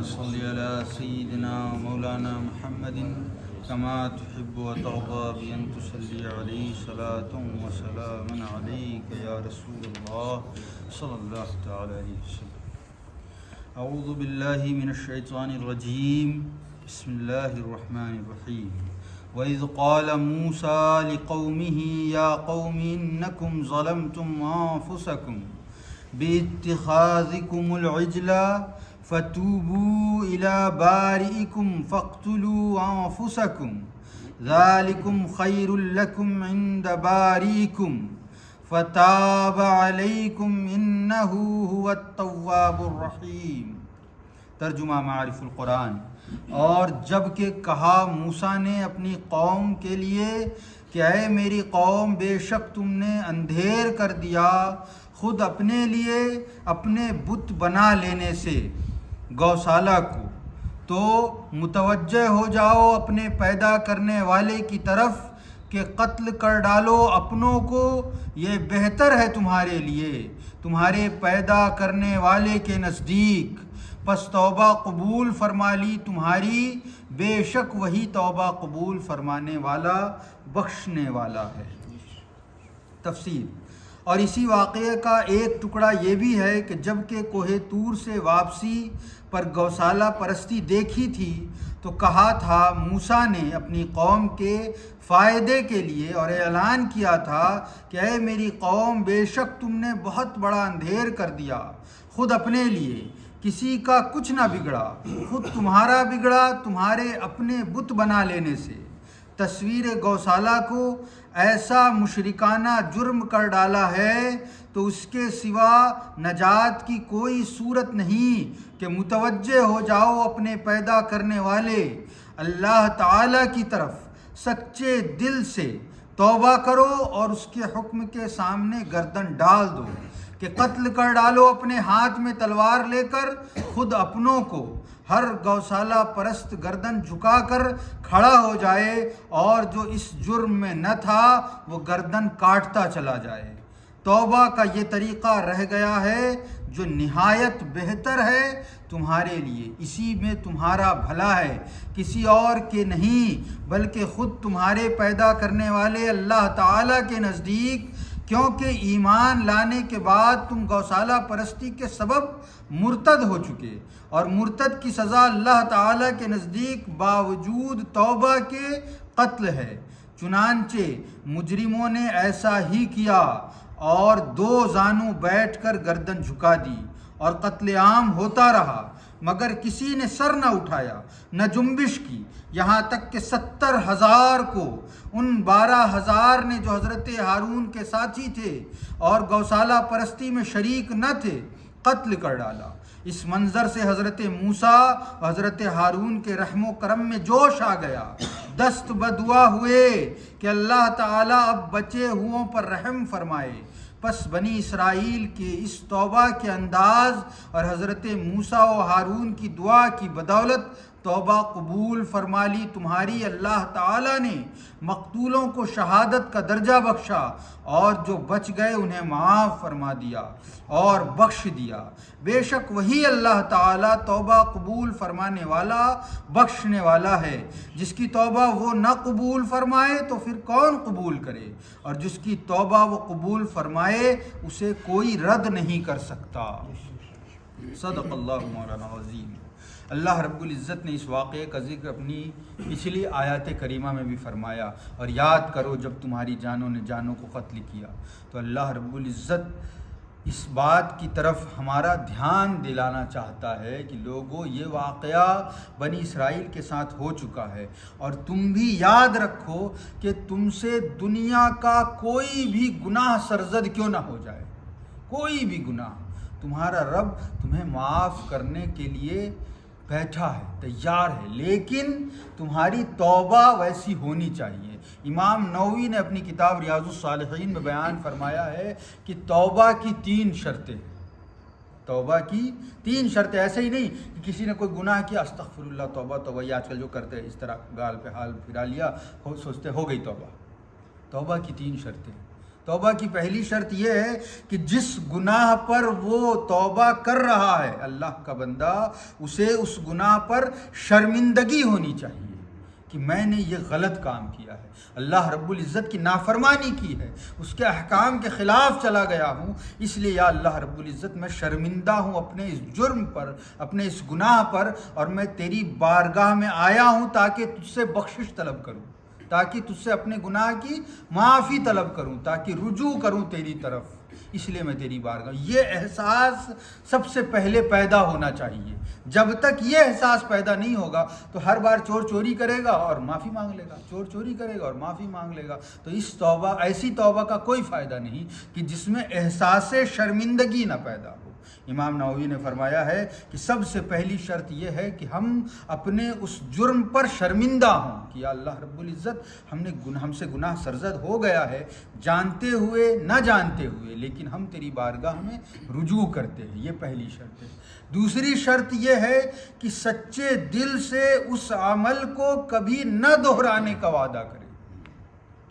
صل على سيدنا مولانا محمد كما تحب وترضى بأن تصلي عليه صلاة وسلاما عليك يا رسول الله صلى الله تعالى عليه وسلم. اعوذ باللہ من الشیطان الرجیم. بسم اللہ الرحمن الرحیم. وَإِذْ قَالَ مُوسَىٰ لِقَوْمِهِ يَا قَوْمِ إِنَّكُمْ ظَلَمْتُمْ أَنفُسَكُمْ بِاتِّخَاذِكُمُ الْعِجْلَ فَتُوبُوا إِلَىٰ بَارِئِكُمْ فَاقْتُلُوا أَنفُسَكُمْ ذَلِكُمْ خَيْرٌ لَكُمْ عِندَ بَارِئِكُمْ فَتَابَ عَلَيْكُمْ إِنَّهُ هُوَ التَّوَّابُ الرَّحِيمُ. ترجمہ معارف القرآن. اور جب کہ کہا موسیٰ نے اپنی قوم کے لیے کہ اے میری قوم، بے شک تم نے اندھیر کر دیا خود اپنے لیے اپنے بت بنا لینے سے گوسالہ کو، تو متوجہ ہو جاؤ اپنے پیدا کرنے والے کی طرف کہ قتل کر ڈالو اپنوں کو، یہ بہتر ہے تمہارے لیے تمہارے پیدا کرنے والے کے نزدیک. پس توبہ قبول فرما لی تمہاری، بے شک وہی توبہ قبول فرمانے والا بخشنے والا ہے. تفسیر. اور اسی واقعے کا ایک ٹکڑا یہ بھی ہے کہ جب کہ کوہ طور سے واپسی پر گوسالہ پرستی دیکھی تھی تو کہا تھا موسیٰ نے اپنی قوم کے فائدے کے لیے، اور اعلان کیا تھا کہ اے میری قوم، بے شک تم نے بہت بڑا اندھیر کر دیا خود اپنے لیے، کسی کا کچھ نہ بگڑا، خود تمہارا بگڑا تمہارے اپنے بت بنا لینے سے. تصویر گوسالہ کو ایسا مشرکانہ جرم کر ڈالا ہے تو اس کے سوا نجات کی کوئی صورت نہیں کہ متوجہ ہو جاؤ اپنے پیدا کرنے والے اللہ تعالی کی طرف، سچے دل سے توبہ کرو اور اس کے حکم کے سامنے گردن ڈال دو کہ قتل کر ڈالو اپنے ہاتھ میں تلوار لے کر خود اپنوں کو. ہر گوسالہ پرست گردن جھکا کر کھڑا ہو جائے اور جو اس جرم میں نہ تھا وہ گردن کاٹتا چلا جائے. توبہ کا یہ طریقہ رہ گیا ہے جو نہایت بہتر ہے تمہارے لیے، اسی میں تمہارا بھلا ہے، کسی اور کے نہیں بلکہ خود تمہارے پیدا کرنے والے اللہ تعالیٰ کے نزدیک، کیونکہ ایمان لانے کے بعد تم گوسالہ پرستی کے سبب مرتد ہو چکے، اور مرتد کی سزا اللہ تعالیٰ کے نزدیک باوجود توبہ کے قتل ہے. چنانچہ مجرموں نے ایسا ہی کیا اور دو زانوں بیٹھ کر گردن جھکا دی اور قتل عام ہوتا رہا، مگر کسی نے سر نہ اٹھایا نہ جنبش کی، یہاں تک کہ 70,000 کو ان 12,000 نے جو حضرت ہارون کے ساتھی تھے اور گوسالہ پرستی میں شریک نہ تھے قتل کر ڈالا. اس منظر سے حضرت موسیٰ و حضرت ہارون کے رحم و کرم میں جوش آ گیا، دست بدعا ہوئے کہ اللہ تعالیٰ اب بچے ہوئوں پر رحم فرمائے. پس بنی اسرائیل کے اس توبہ کے انداز اور حضرت موسیٰ و ہارون کی دعا کی بدولت توبہ قبول فرما لی تمہاری. اللہ تعالیٰ نے مقتولوں کو شہادت کا درجہ بخشا اور جو بچ گئے انہیں معاف فرما دیا اور بخش دیا. بے شک وہی اللہ تعالیٰ توبہ قبول فرمانے والا بخشنے والا ہے. جس کی توبہ وہ نہ قبول فرمائے تو پھر کون قبول کرے، اور جس کی توبہ وہ قبول فرمائے اسے کوئی رد نہیں کر سکتا. صدق اللہ مولانا العظیم. اللہ رب العزت نے اس واقعے کا ذکر اپنی پچھلی آیات کریمہ میں بھی فرمایا، اور یاد کرو جب تمہاری جانوں نے جانوں کو قتل کیا. تو اللہ رب العزت اس بات کی طرف ہمارا دھیان دلانا چاہتا ہے کہ لوگوں، یہ واقعہ بنی اسرائیل کے ساتھ ہو چکا ہے، اور تم بھی یاد رکھو کہ تم سے دنیا کا کوئی بھی گناہ سرزد کیوں نہ ہو جائے، کوئی بھی گناہ، تمہارا رب تمہیں معاف کرنے کے لیے بیٹھا ہے، تیار ہے، لیکن تمہاری توبہ ویسی ہونی چاہیے. امام نووی نے اپنی کتاب ریاض الصالحین میں بیان فرمایا ہے کہ توبہ کی 3 شرطیں، توبہ کی 3 شرطیں. ایسے ہی نہیں کہ کسی نے کوئی گناہ کیا استغفر اللہ توبہ توبہ، یہ آج کل جو کرتے ہیں اس طرح گال پہ حال پھرا لیا سوچتے ہو گئی توبہ. توبہ کی 3 شرطیں. توبہ کی پہلی شرط یہ ہے کہ جس گناہ پر وہ توبہ کر رہا ہے اللہ کا بندہ، اسے اس گناہ پر شرمندگی ہونی چاہیے کہ میں نے یہ غلط کام کیا ہے، اللہ رب العزت کی نافرمانی کی ہے، اس کے احکام کے خلاف چلا گیا ہوں، اس لیے یا اللہ رب العزت میں شرمندہ ہوں اپنے اس جرم پر، اپنے اس گناہ پر، اور میں تیری بارگاہ میں آیا ہوں تاکہ تجھ سے بخشش طلب کروں، تاکہ تجھ سے اپنے گناہ کی معافی طلب کروں، تاکہ رجوع کروں تیری طرف، اس لیے میں تیری بارگاہ۔ یہ احساس سب سے پہلے پیدا ہونا چاہیے۔ جب تک یہ احساس پیدا نہیں ہوگا تو ہر بار چور چوری کرے گا اور معافی مانگ لے گا، چور چوری کرے گا اور معافی مانگ لے گا، تو اس توبہ، ایسی توبہ کا کوئی فائدہ نہیں کہ جس میں احساس شرمندگی نہ پیدا ہو۔ امام نووی نے فرمایا ہے کہ سب سے پہلی شرط یہ ہے کہ ہم اپنے اس جرم پر شرمندہ ہوں کہ یا اللہ رب العزت ہم سے گناہ سرزد ہو گیا ہے، جانتے ہوئے نہ جانتے ہوئے، لیکن ہم تیری بارگاہ میں رجوع کرتے ہیں، یہ پہلی شرط ہے۔ دوسری شرط یہ ہے کہ سچے دل سے اس عمل کو کبھی نہ دہرانے کا وعدہ کرے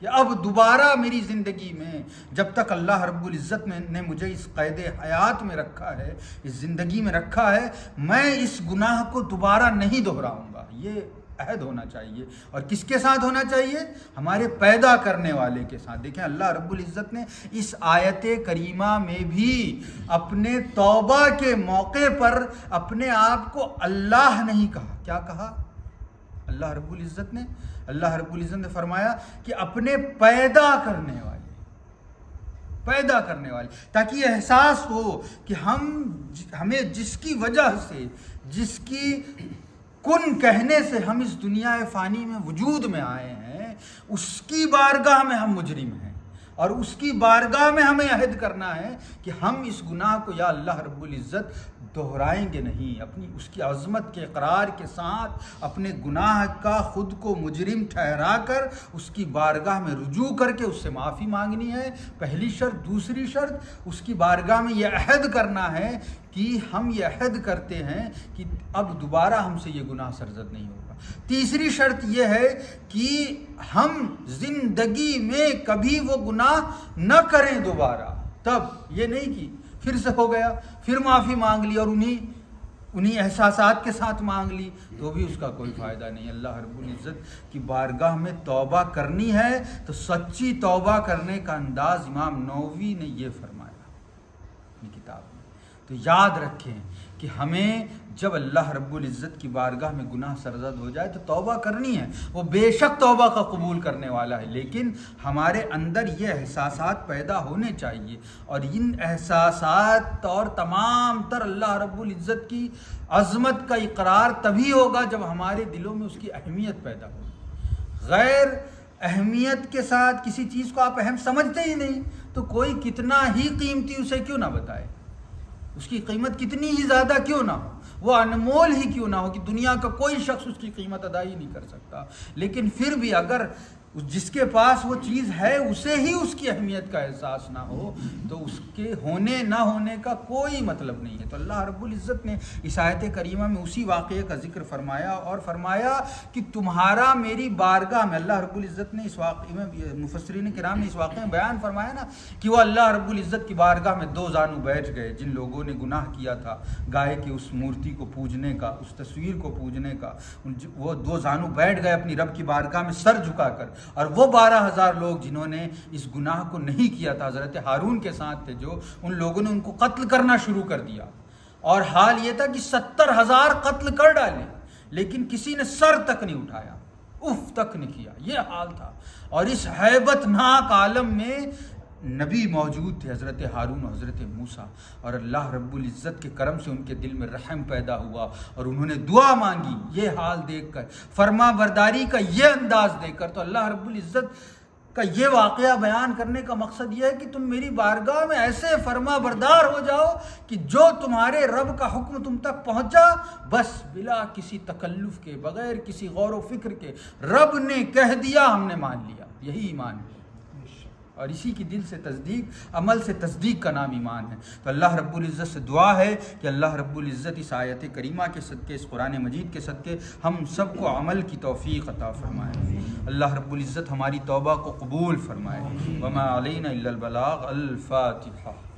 کہ اب دوبارہ میری زندگی میں، جب تک اللہ رب العزت نے مجھے اس قید حیات میں رکھا ہے، اس زندگی میں رکھا ہے، میں اس گناہ کو دوبارہ نہیں دہراؤں گا، یہ عہد ہونا چاہیے۔ اور کس کے ساتھ ہونا چاہیے؟ ہمارے پیدا کرنے والے کے ساتھ۔ دیکھیں اللہ رب العزت نے اس آیت کریمہ میں بھی اپنے توبہ کے موقع پر اپنے آپ کو اللہ نہیں کہا، کیا کہا؟ اللہ رب العزت نے فرمایا کہ اپنے پیدا کرنے والے، تاکہ یہ احساس ہو کہ ہمیں جس کی وجہ سے، جس کی کن کہنے سے ہم اس دنیا فانی میں وجود میں آئے ہیں، اس کی بارگاہ میں ہم مجرم ہیں، اور اس کی بارگاہ میں ہمیں عہد کرنا ہے کہ ہم اس گناہ کو یا اللہ رب العزت دہرائیں گے نہیں، اپنی اس کی عظمت کے اقرار کے ساتھ اپنے گناہ کا خود کو مجرم ٹھہرا کر اس کی بارگاہ میں رجوع کر کے اس سے معافی مانگنی ہے، پہلی شرط۔ دوسری شرط اس کی بارگاہ میں یہ عہد کرنا ہے کہ ہم یہ عہد کرتے ہیں کہ اب دوبارہ ہم سے یہ گناہ سرزد نہیں ہوگا۔ تیسری شرط یہ ہے کہ ہم زندگی میں کبھی وہ گناہ نہ کریں دوبارہ، تب یہ نہیں کہ پھر سے ہو گیا، پھر معافی مانگ لی اور انہی احساسات کے ساتھ مانگ لی، تو بھی اس کا کوئی فائدہ نہیں۔ اللہ رب العزت کی بارگاہ میں توبہ کرنی ہے تو سچی توبہ کرنے کا انداز امام نووی نے یہ فرمایا اپنی کتاب میں۔ تو یاد رکھیں کہ ہمیں جب اللہ رب العزت کی بارگاہ میں گناہ سرزد ہو جائے تو توبہ کرنی ہے، وہ بے شک توبہ کا قبول کرنے والا ہے، لیکن ہمارے اندر یہ احساسات پیدا ہونے چاہیے، اور ان احساسات اور تمام تر اللہ رب العزت کی عظمت کا اقرار تبھی ہوگا جب ہمارے دلوں میں اس کی اہمیت پیدا ہوگی۔ غیر اہمیت کے ساتھ کسی چیز کو آپ اہم سمجھتے ہی نہیں تو کوئی کتنا ہی قیمتی اسے کیوں نہ بتائے، اس کی قیمت کتنی ہی زیادہ کیوں نہ ہو، وہ انمول ہی کیوں نہ ہو کہ دنیا کا کوئی شخص اس کی قیمت ادا ہی نہیں کر سکتا، لیکن پھر بھی اگر جس کے پاس وہ چیز ہے اسے ہی اس کی اہمیت کا احساس نہ ہو تو اس کے ہونے نہ ہونے کا کوئی مطلب نہیں ہے۔ تو اللہ رب العزت نے اس آیت کریمہ میں اسی واقعے کا ذکر فرمایا اور فرمایا کہ تمہارا میری بارگاہ میں، اللہ رب العزت نے اس واقعے میں، مفسرین کرام نے اس واقعے میں بیان فرمایا نا کہ وہ اللہ رب العزت کی بارگاہ میں دو زانو بیٹھ گئے، جن لوگوں نے گناہ کیا تھا گائے کی اس مورتی کو پوجنے کا، اس تصویر کو پوجنے کا، وہ دو زانو بیٹھ گئے اپنی رب کی بارگاہ میں سر جھکا کر، اور وہ 12,000 لوگ جنہوں نے اس گناہ کو نہیں کیا تھا، حضرت ہارون کے ساتھ تھے، جو ان لوگوں نے ان کو قتل کرنا شروع کر دیا، اور حال یہ تھا کہ 70,000 قتل کر ڈالے لیکن کسی نے سر تک نہیں اٹھایا، اف تک نہیں کیا، یہ حال تھا۔ اور اس ہیبت ناک عالم میں نبی موجود تھے، حضرت ہارون اور حضرت موسیٰ، اور اللہ رب العزت کے کرم سے ان کے دل میں رحم پیدا ہوا اور انہوں نے دعا مانگی۔ یہ حال دیکھ کر، فرما برداری کا یہ انداز دیکھ کر، تو اللہ رب العزت کا یہ واقعہ بیان کرنے کا مقصد یہ ہے کہ تم میری بارگاہ میں ایسے فرما بردار ہو جاؤ کہ جو تمہارے رب کا حکم تم تک پہنچا، بس بلا کسی تکلف کے، بغیر کسی غور و فکر کے، رب نے کہہ دیا ہم نے مان لیا، یہی ایمان ہے۔ اور اسی کی دل سے تصدیق، عمل سے تصدیق کا نام ایمان ہے۔ تو اللہ رب العزت سے دعا ہے کہ اللہ رب العزت اس آیت کریمہ کے صدقے، اس قرآن مجید کے صدقے ہم سب کو عمل کی توفیق عطا فرمائے۔ اللہ رب العزت ہماری توبہ کو قبول فرمائے۔ وما علینا الا البلاغ۔ الفاتحہ۔